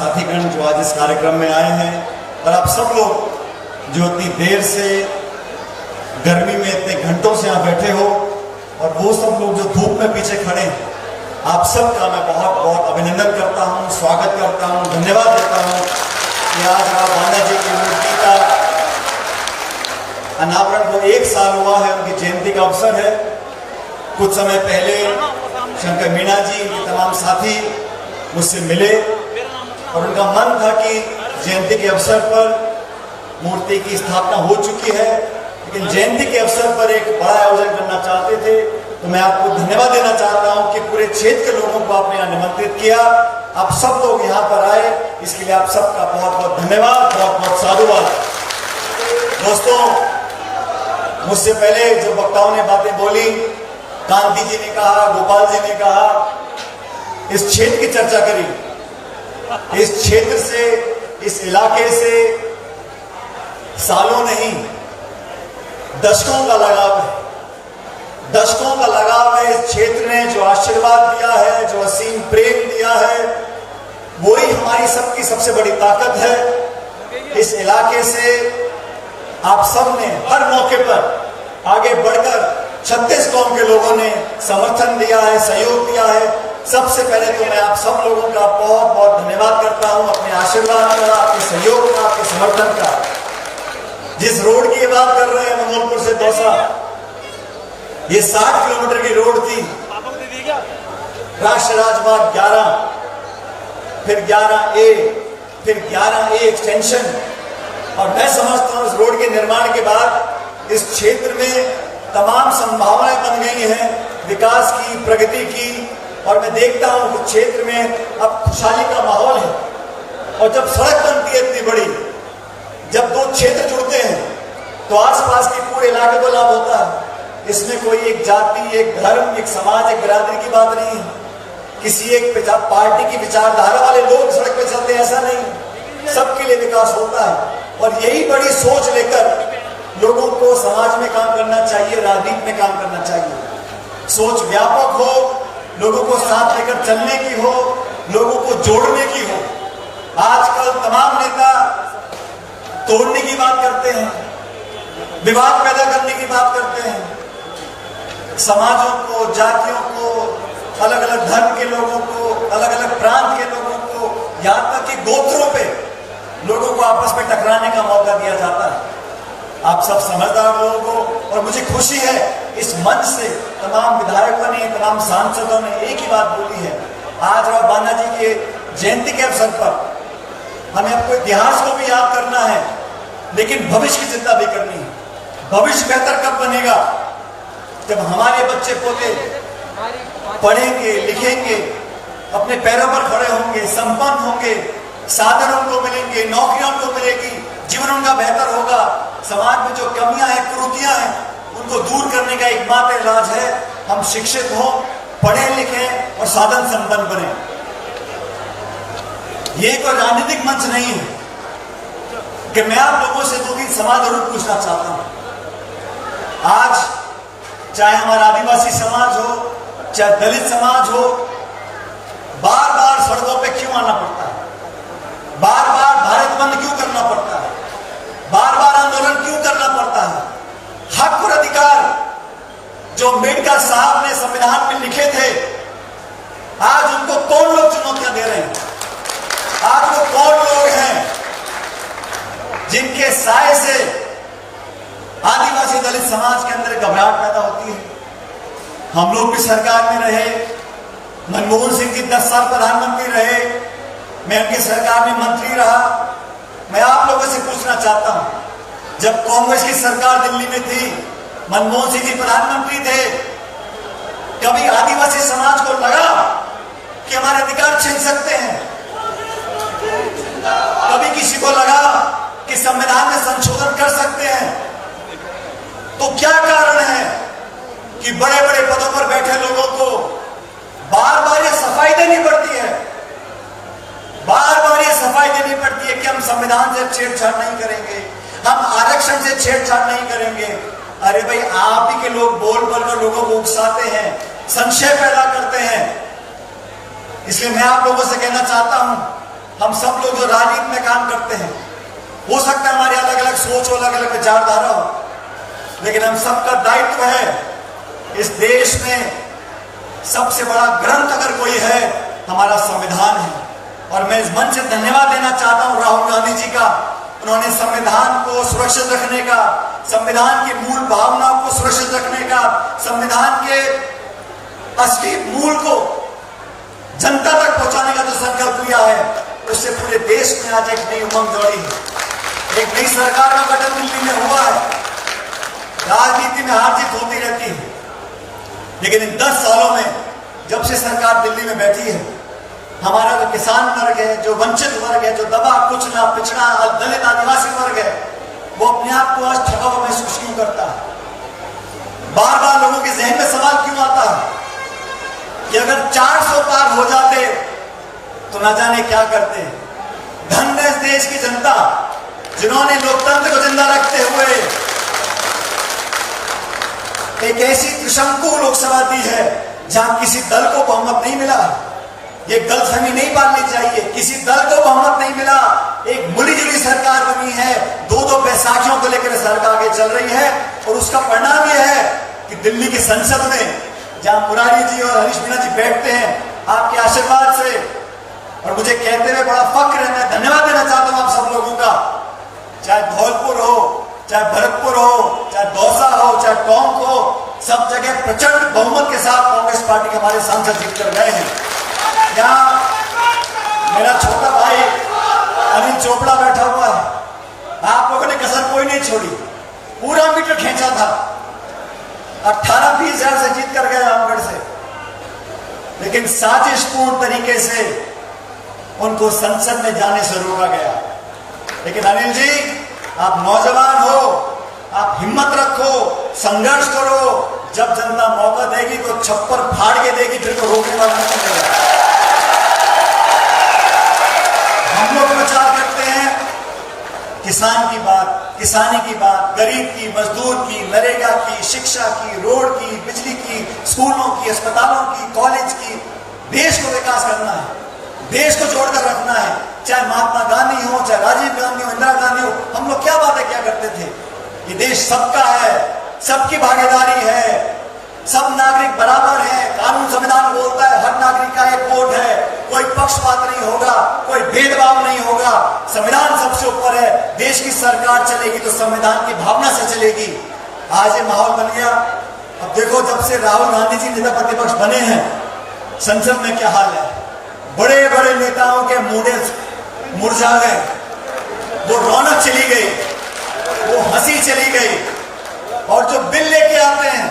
साथीगण जो आज इस कार्यक्रम में आए हैं, और आप सब लोग जो इतनी देर से गर्मी में इतने घंटों से यहाँ बैठे हो, और वो सब लोग जो धूप में पीछे खड़े हैं, आप सबका मैं बहुत बहुत अभिनंदन करता हूँ, स्वागत करता हूँ, धन्यवाद देता हूँ कि आज राव बांधा जी की मूर्ति का अनावरण को 1 साल हुआ है, उनकी जयंती का अवसर है। कुछ समय पहले शंकर मीणा जी तमाम साथी मुझसे मिले और उनका मन था कि जयंती के अवसर पर मूर्ति की स्थापना हो चुकी है, लेकिन जयंती के अवसर पर एक बड़ा आयोजन करना चाहते थे। तो मैं आपको धन्यवाद देना चाहता हूं कि पूरे क्षेत्र के लोगों को आपने निमंत्रित किया, आप सब लोग यहां पर आए, इसके लिए आप सबका बहुत बहुत धन्यवाद, बहुत बहुत साधुवाद। दोस्तों, मुझसे पहले जो वक्ताओं ने बातें बोली, कांति जी ने कहा, गोपाल जी ने कहा, इस क्षेत्र की चर्चा करी। इस क्षेत्र से, इस इलाके से सालों नहीं दशकों का लगाव है, दशकों का लगाव है। इस क्षेत्र ने जो आशीर्वाद दिया है, जो असीम प्रेम दिया है, वही हमारी सबकी सबसे बड़ी ताकत है। इस इलाके से आप सब ने हर मौके पर आगे बढ़कर 36 कौम के लोगों ने समर्थन दिया है, सहयोग दिया है। सबसे पहले तो मैं आप सब लोगों का बहुत बहुत धन्यवाद करता हूं, अपने आशीर्वाद का, आपके सहयोग का, आपके समर्थन का। जिस रोड की बात कर रहे हैं, मंगोलपुर से दौसा, ये 60 किलोमीटर की रोड थी। राष्ट्रीय राजमार्ग 11, फिर 11A, फिर 11A एक्सटेंशन, और मैं समझता हूं इस रोड के निर्माण के बाद इस क्षेत्र में तमाम संभावनाएं बन गई हैं विकास की, प्रगति की, और मैं देखता हूं कि क्षेत्र में अब खुशहाली का माहौल है। और जब सड़क बनती है इतनी बड़ी, जब 2 क्षेत्र जुड़ते हैं, तो आसपास के पूरे इलाके को लाभ होता है। इसमें कोई एक जाति, एक धर्म, एक समाज, एक बिरादरी की बात नहीं है। किसी एक पार्टी की विचारधारा वाले लोग सड़क पे चलते हैं, ऐसा नहीं। सबके लिए विकास होता है, और यही बड़ी सोच लेकर लोगों को समाज में काम करना चाहिए, राजनीति में काम करना चाहिए। सोच व्यापक हो, लोगों को साथ लेकर चलने की हो, लोगों को जोड़ने की हो। आजकल तमाम नेता तोड़ने की बात करते हैं, विवाद पैदा करने की बात करते हैं। समाजों को, जातियों को, अलग अलग धर्म के लोगों को, अलग अलग प्रांत के लोगों को, यहां तक कि गोत्रों पे लोगों को आपस में टकराने का मौका दिया जाता है। आप सब समझदार लोगों को, और मुझे खुशी है इस मंच से तमाम विधायकों ने, तमाम सांसदों ने एक ही बात बोली है। आज राव बांधा जी के जयंती के अवसर पर हमें अपने इतिहास को भी याद करना है, लेकिन भविष्य की चिंता भी करनी है। भविष्य बेहतर कब बनेगा? जब हमारे बच्चे पोते पढ़ेंगे, लिखेंगे, अपने पैरों पर खड़े होंगे, संपन्न होंगे, साधन उनको मिलेंगे, नौकरियां उनको मिलेगी, जीवन उनका बेहतर होगा। समाज में जो कमियां हैं, कुरीतियां हैं, उनको दूर करने का एकमात्र इलाज है हम शिक्षित हों, पढ़े लिखें और साधन संपन्न बने। ये कोई राजनीतिक मंच नहीं है कि मैं आप लोगों से 2-3 सवाल जरूर पूछना चाहता हूं। आज चाहे हमारा आदिवासी समाज हो, चाहे दलित समाज हो, बार बार सड़कों पे क्यों आना पड़ता है? बार बार भारत बंद क्यों करना पड़ता है? बार बार आंदोलन क्यों करना पड़ता है? हक और अधिकार जो अम्बेडकर साहब ने संविधान में लिखे थे, आज उनको कौन लोग चुनौतियां दे रहे हैं? आज वो कौन लोग हैं जिनके साए से आदिवासी दलित समाज के अंदर घबराहट पैदा होती है? हम लोग भी सरकार में रहे, मनमोहन सिंह जी 10 साल प्रधानमंत्री रहे, मैं उनकी सरकार में मंत्री रहा। मैं आप लोगों से पूछना चाहता हूं, जब कांग्रेस की सरकार दिल्ली में थी, मनमोहन सिंह जी प्रधानमंत्री थे, कभी आदिवासी समाज को लगा कि हमारे अधिकार छीन सकते हैं? कभी किसी को लगा कि संविधान में संशोधन कर सकते हैं? तो क्या कारण है कि बड़े बड़े पदों पर बैठे लोगों को बार बार ये सफाई देनी पड़ती है, बार बार ये सफाई देनी पड़ती है कि हम संविधान से छेड़छाड़ नहीं करेंगे, हम आरक्षण से छेड़छाड़ नहीं करेंगे। अरे भाई, आप ही के लोग बोल कर लोगों को उकसाते हैं, संशय पैदा करते हैं। इसलिए मैं आप लोगों से कहना चाहता हूं हम सब लोग जो राजनीति में काम करते हैं, हो सकता है हमारी अलग अलग सोच हो, अलग अलग विचारधारा हो, लेकिन हम सबका दायित्व है, इस देश में सबसे बड़ा ग्रंथ अगर कोई है हमारा संविधान है। और मैं इस मंच से धन्यवाद देना चाहता हूं राहुल गांधी जी का। उन्होंने संविधान को सुरक्षित रखने का, संविधान की मूल भावनाओं को सुरक्षित रखने का, संविधान के असली मूल को जनता तक पहुंचाने का जो संकल्प लिया है, उससे पूरे देश में आज एक नई उमंग दौड़ी है। एक नई सरकार का गठन दिल्ली में हुआ है। राजनीति में हार जीत होती रहती है, लेकिन इन 10 सालों में जब से सरकार दिल्ली में बैठी है, हमारा जो किसान वर्ग है, जो वंचित वर्ग है, जो दबा कुचला पिछड़ा दलित आदिवासी वर्ग है, वो अपने आप को आज ठगा हुआ महसूस क्यों करता है? बार बार लोगों के जहन में सवाल क्यों आता है कि अगर 400 पार हो जाते तो ना जाने क्या करते। धन्य इस देश की जनता जिन्होंने लोकतंत्र को जिंदा रखते हुए एक ऐसी त्रिशंकु लोकसभा दी है जहां किसी दल को बहुमत नहीं मिला। ये गलतफहमी नहीं पालनी चाहिए, किसी दल को बहुमत नहीं मिला। एक मिलीजुली सरकार बनी है, 2-2 बैसाखियों को लेकर सरकार आगे चल रही है, और उसका परिणाम यह है कि दिल्ली की संसद में जहां मुरारी जी और हरीश मीणा जी बैठते हैं, आपके आशीर्वाद से, और मुझे कहते हुए बड़ा फक्र है, मैं धन्यवाद देना चाहता हूं आप सब लोगों का। चाहे धौलपुर हो, चाहे भरतपुर हो, चाहे दौसा हो, चाहे टोंक हो, सब जगह प्रचंड बहुमत के साथ कांग्रेस पार्टी के हमारे सांसद जीत कर गए हैं। यहाँ मेरा छोटा भाई अनिल चोपड़ा बैठा हुआ है। आप लोगों ने कसर कोई नहीं छोड़ी, पूरा मीटर खींचा था। 18-20 हजार से जीत कर गए रामगढ़ से, लेकिन साजिशपूर्ण तरीके से उनको संसद में जाने से रोका गया। लेकिन अनिल जी, आप नौजवान हो, आप हिम्मत रखो, संघर्ष करो। जब जनता मौका देगी तो छप्पर फाड़ के देगी, फिर तो रोकने वाला नहीं मिलेगा। हम लोग प्रचार करते हैं किसान की बात, किसानी की बात, गरीब की, मजदूर की, नरेगा की, शिक्षा की, रोड की, बिजली की, स्कूलों की, अस्पतालों की, कॉलेज की। देश को विकास करना है, देश को जोड़कर रखना है। चाहे महात्मा गांधी हो, चाहे राजीव गांधी हो, इंदिरा गांधी हो, हम लोग क्या बातें क्या करते थे? ये देश सबका है, सबकी भागीदारी है, सब नागरिक बराबर है। कानून संविधान बोलता है हर नागरिक का एक वोट है, कोई पक्षपात नहीं होगा, कोई भेदभाव नहीं होगा, संविधान सबसे ऊपर है। देश की सरकार चलेगी तो संविधान की भावना से चलेगी। आज ये माहौल बन गया। अब देखो, जब से राहुल गांधी जी नेता प्रतिपक्ष बने हैं, संसद में क्या हाल है। बड़े बड़े नेताओं के मुंडे मुरझा गए, वो रौनक चली गई, वो हंसी चली गई। और जो बिल लेके आते हैं,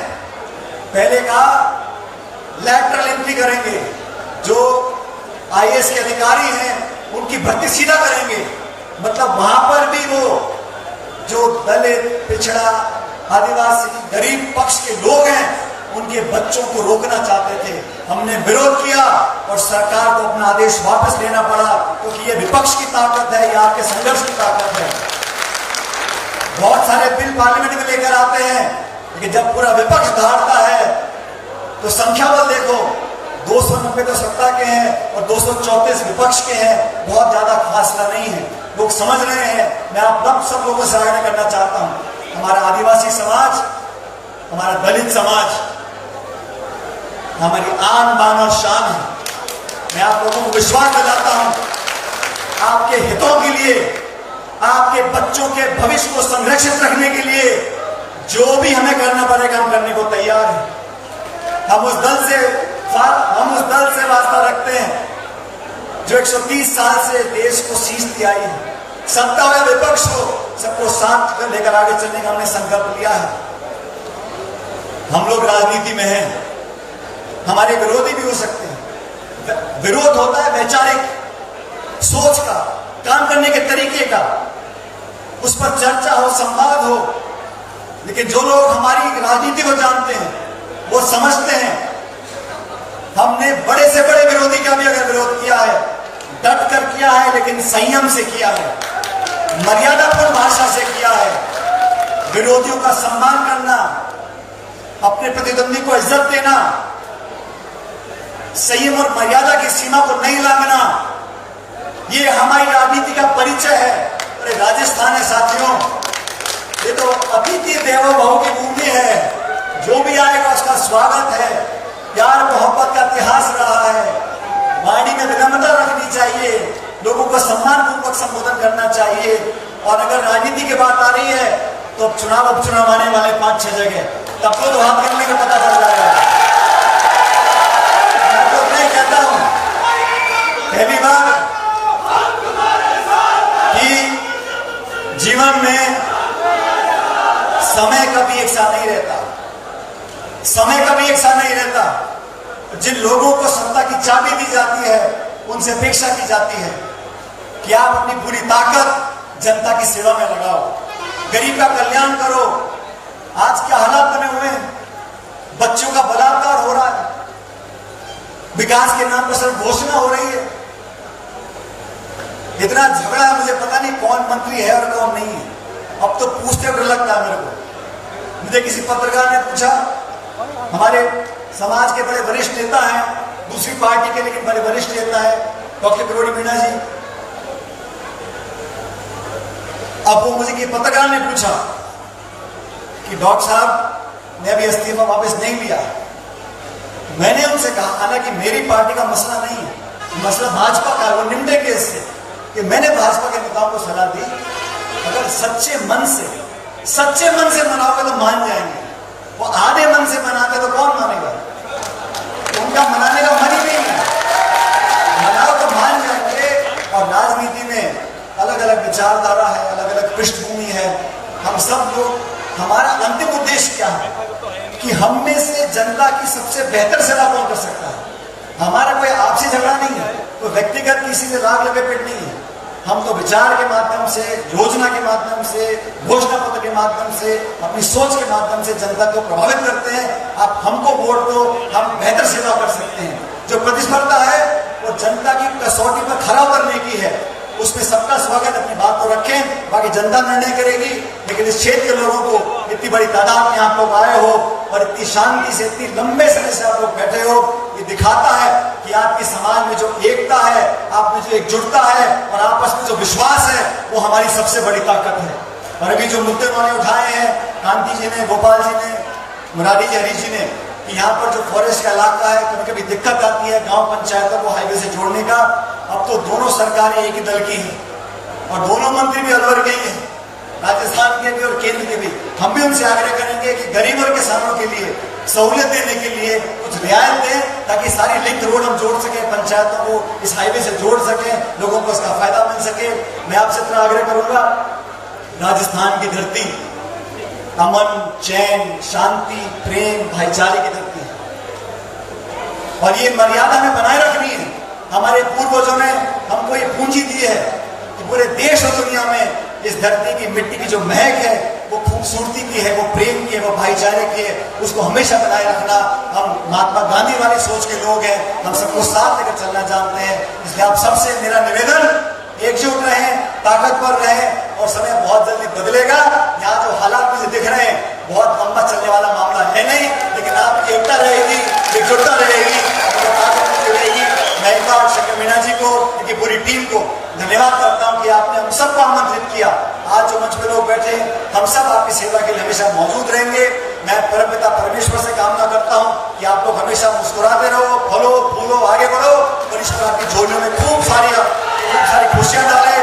पहले कहा लैटरल एंट्री करेंगे, जो आईएएस के अधिकारी हैं उनकी भर्ती सीधा करेंगे। मतलब वहां पर भी वो जो दलित, पिछड़ा, आदिवासी, गरीब पक्ष के लोग हैं, उनके बच्चों को रोकना चाहते थे। हमने विरोध किया और सरकार को अपना आदेश वापस लेना पड़ा, क्योंकि ये विपक्ष की ताकत है, ये आपके संघर्ष की ताकत है। बहुत सारे बिल पार्लियामेंट में लेकर आते हैं, लेकिन जब पूरा विपक्ष धारता है तो संख्या बल देखो, 290 तो सत्ता के हैं और 234 विपक्ष के हैं। बहुत ज्यादा फासला नहीं है, लोग समझ रहे हैं। मैं आप सब लोगों से आग्रह करना चाहता हूं, हमारा आदिवासी समाज, हमारा दलित समाज हमारी आन बान और शान है। मैं आप लोगों को विश्वास दिलाता हूं, आपके हितों के लिए, आपके बच्चों के भविष्य को संरक्षित रखने के लिए जो भी हमें करना पड़ेगा, हम करने को तैयार हैं। हम उस दल से वास्ता रखते हैं जो 130 साल से देश को सींचती आई है। सत्ता हो या विपक्ष हो, सबको साथ लेकर आगे चलने का हमने संकल्प लिया है। हम लोग राजनीति में हैं, हमारे विरोधी भी हो सकते हैं। विरोध होता है वैचारिक सोच का, काम करने के तरीके का, उस पर चर्चा हो, संवाद हो। लेकिन जो लोग हमारी राजनीति को जानते हैं वो समझते हैं हमने बड़े से बड़े विरोधी का भी अगर विरोध किया है, डट कर किया है, लेकिन संयम से किया है, मर्यादापूर्ण भाषा से किया है। विरोधियों का सम्मान करना, अपने प्रतिद्वंदी को इज्जत देना, संयम और मर्यादा की सीमा को नहीं लांघना, ये हमारी राजनीति का परिचय है। अरे राजस्थान है साथियों, ये तो अतिथि देवो भव की भूमि है। जो भी आएगा उसका स्वागत है। प्यार मोहब्बत का इतिहास रहा है। वाणी में विनम्रता रखनी चाहिए, लोगों को सम्मान पूर्वक संबोधन करना चाहिए। और अगर राजनीति की बात आ रही है तो चुनाव उपचुनाव आने वाले 5-6 जगह, तब तो हाथ गिनने का पता चल जाएगा। मैं तो नहीं कहता हूं पहली बार कि जीवन में समय कभी एक सा नहीं रहता। समय कभी एक सा नहीं रहता। जिन लोगों को सत्ता की चाबी दी जाती है उनसे अपेक्षा की जाती है कि आप अपनी पूरी ताकत जनता की सेवा में लगाओ, गरीब का कल्याण करो। आज क्या हालात बने हुए हैं, बच्चों का बलात्कार हो रहा है, विकास के नाम पर सिर्फ घोषणा हो रही है। इतना झगड़ा है, मुझे पता नहीं कौन मंत्री है और कौन नहीं है। अब तो पूछते डर लगता है मेरे को। मुझे किसी पत्रकार ने पूछा, हमारे समाज के बड़े वरिष्ठ नेता हैं, दूसरी पार्टी के लेकिन बड़े वरिष्ठ नेता है डॉक्टर किरोड़ी मीणा जी। अब वो मुझे कि पत्रकार ने पूछा कि डॉक्टर साहब मैं अभी इस्तीफा वापस नहीं लिया। मैंने उनसे कहा, हालांकि मेरी पार्टी का मसला नहीं है, मसला भाजपा का, वो निम्न केस से कि मैंने भाजपा के नेताओं को सलाह दी, अगर सच्चे मन से मनाओगे तो मान जाएंगे। वो आधे मन से मनाते तो कौन मानेगा? उनका मनाने का मन ही नहीं है। मनाओ तो मान जाएंगे। और राजनीति में अलग अलग विचारधारा है, अलग अलग पृष्ठभूमि है। हम सब लोग, हमारा अंतिम उद्देश्य क्या है कि हम में से जनता की सबसे बेहतर सेवा कौन कर सकता है। हमारा कोई आपसी झगड़ा नहीं है, कोई व्यक्तिगत किसी से राग लपेट नहीं है। हम तो विचार के माध्यम से, योजना के माध्यम से, घोषणा पत्र के माध्यम से, अपनी सोच के माध्यम से जनता को प्रभावित करते हैं। आप हमको वोट दो, हम बेहतर सेवा कर सकते हैं। जो प्रतिस्पर्धा है वो जनता की कसौटी पर खरा उतरने की है। उसमें सबका स्वागत, अपनी बात को रखें, बाकी जनता निर्णय करेगी। लेकिन इस क्षेत्र के लोगों को, इतनी बड़ी तादाद में आप लोग आए हो और इतनी शांति से, इतनी लंबे समय से आप लोग बैठे हो, ये दिखाता है कि आपके समाज में जो एकता है, आप में जो एकजुटता है और आपस में जो विश्वास है, वो हमारी सबसे बड़ी ताकत है। और अभी जो मुद्दे उन्होंने उठाए हैं, कांति जी ने, गोपाल जी ने, मुरारी जी, हरीश जी ने, कि यहाँ पर जो फॉरेस्ट का इलाका है, कभी कभी दिक्कत आती है गांव पंचायतों को हाईवे से जोड़ने का। अब तो दोनों सरकारें एक ही दल की हैं और दोनों मंत्री भी अलवर के ही हैं, राजस्थान के भी और केंद्र के भी। हम भी उनसे आग्रह करेंगे कि गरीब और किसानों के लिए सहूलियत देने के लिए कुछ रियायत दें, ताकि सारी लिंक रोड हम जोड़ सकें, पंचायतों को इस हाईवे से जोड़ सकें, लोगों को इसका फायदा मिल सके। मैं आपसे इतना आग्रह करूंगा, राजस्थान की धरती अमन, चैन, शांति, प्रेम, भाईचारे की धरती है और ये मर्यादा हमें बनाए रखनी है। हमारे पूर्वजों ने हमको ये पूंजी दी है कि पूरे देश और दुनिया में इस धरती की मिट्टी की जो महक है, वो खूबसूरती की है, वो प्रेम की है, वो भाईचारे की है, उसको हमेशा बनाए रखना। हम महात्मा गांधी वाली सोच के लोग हैं, हम सबको साथ लेकर चलना जानते हैं। इसलिए आप सबसे मेरा निवेदन, एकजुट रहें, ताकतवर रहें और समय बहुत जल्दी बदलेगा। यहाँ जो हालात मुझे दिख रहे हैं, बहुत लंबा चलने वाला मामला है नहीं, लेकिन आपकी एकता रहेगी, एकजुटता रहेगी, ताकत रहेगी। मैं एक बार शंकर मीणा जी को, इनकी पूरी टीम को धन्यवाद करता हूँ कि आपने हम सबको आमंत्रित किया। आज जो मंच पे लोग बैठे, हम सब आपकी सेवा के लिए हमेशा मौजूद रहेंगे। मैं परमपिता परमेश्वर से कामना करता हूँ कि आप लोग हमेशा मुस्कुराते रहो, फलो फूलो, आगे बढ़ो और ईश्वर आपकी झोलियों में खूब सारी खुशियां डाले।